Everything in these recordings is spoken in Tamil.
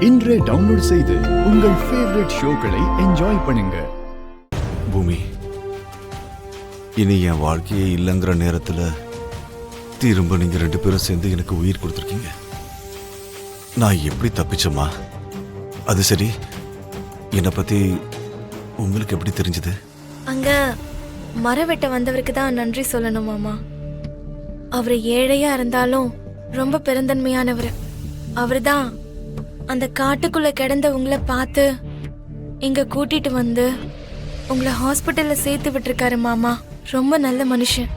இன்றே டவுன்லோட் செய்து உங்கள் ஃபேவரட் ஷோக்களை என்ஜாய் பண்ணுங்க. பூமி, இனி என் வாழ்க்கையே இல்லைங்கிற நேரத்தில் திரும்ப நீங்க 2 பேரும் சேர்ந்து எனக்கு உயிர் கொடுத்துருக்கீங்க. நான் எப்படி தப்பிச்சோமா? அது சரி, என்னை பத்தி உங்களுக்கு எப்படி தெரிஞ்சது? அங்க மர வெட்ட வந்தவருக்கு தான் நன்றி சொல்லணும் மாமா. அவர் ஏழையா இருந்தாலும் ரொம்ப பெருந்தன்மையானவர். அவரு தான் அந்த காட்டுக்குள்ள கிடந்த உங்களை பார்த்து இங்க கூட்டிட்டு வந்து உங்களை ஹாஸ்பிட்டல்ல சேர்த்து விட்டுருக்காரு மாமா. ரொம்ப நல்ல மனுஷன்.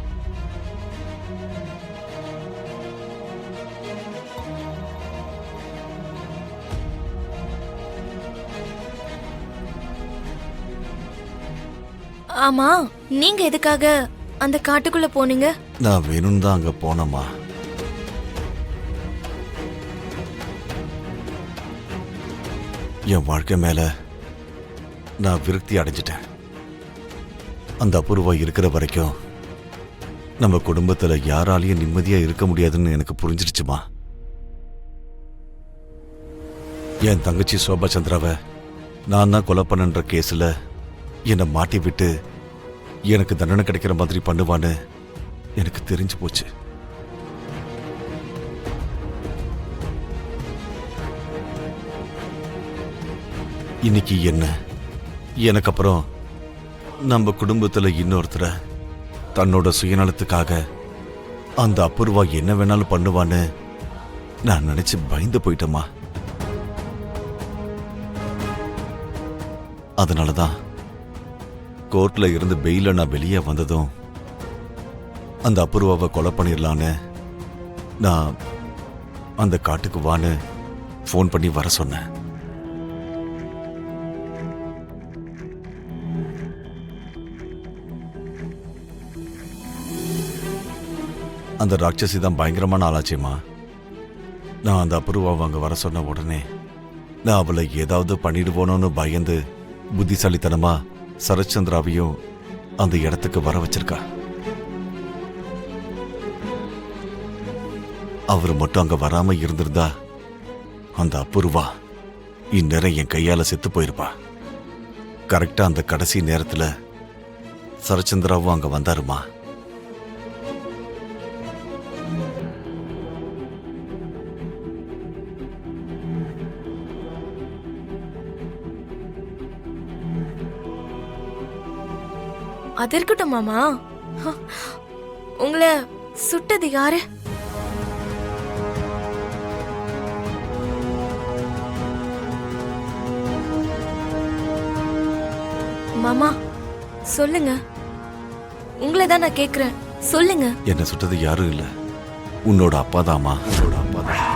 ஆமா, நீங்க எதுக்காக அந்த காட்டுக்குள்ள போனீங்க? நான் வேணும்னு தான் அங்க போனேம்மா. என் வாழ்க்கை மேல நான் விரக்தி அடைஞ்சிட்டேன். அந்த அபூர்வா இருக்கிற வரைக்கும் நம்ம குடும்பத்துல யாராலையும் நிம்மதியா இருக்க முடியாதுன்னு எனக்கு புரிஞ்சிடுச்சுமா. என் தங்கச்சி சோபா சந்திராவை நான் தான் கொலை பண்ணன்ற கேஸ்ல என்னை மாட்டி விட்டு எனக்கு தண்டனை கிடைக்கிற மாதிரி பண்ணுவான்னு எனக்கு தெரிஞ்சு போச்சு. இன்னைக்கு என்ன, எனக்கு அப்புறம் நம்ம குடும்பத்துல இன்னொருத்தர தன்னோட சுயநலத்துக்காக அந்த அபூர்வா என்ன வேணாலும் பண்ணுவான்னு நான் நினைச்சு பயந்து போயிட்டேமா. அதனாலதான் கோர்ட்ல இருந்து பெயில நான் வெளியே வந்ததும் அந்த அபூர்வாவை கொலை பண்ணிடலான்னு நான் அந்த காட்டுக்கு வான்னு ஃபோன் பண்ணி வர சொன்னேன். அந்த ராட்சசி தான் பயங்கரமான ஆளாச்சேம்மா. நான் அந்த அபூர்வாவை அங்க வர சொன்ன உடனே நான் அவளை ஏதாவது பண்ணிடுவோனோன்னு பயந்து புத்திசாலித்தனமா சரத்சந்திராவையும் அந்த இடத்துக்கு வர வச்சிருக்கா. அவர் மட்டும் அங்க வராம இருந்திருந்தா அந்த அபூர்வா இந்நேரம் என் கையால செத்து போயிருப்பா. கரெக்டா அந்த கடைசி நேரத்துல சரத்சந்திராவும் அங்க வந்தாருமா. அது இருக்கட்டும் மாமா, உங்களை சுட்டது யாரு? மாமா சொல்லுங்க, உங்களை தான் நான் கேக்குறேன், சொல்லுங்க. என்ன சுட்டது யாரும் இல்ல, உன்னோட அப்பாதாமா. உன்னோட அப்பாதான்.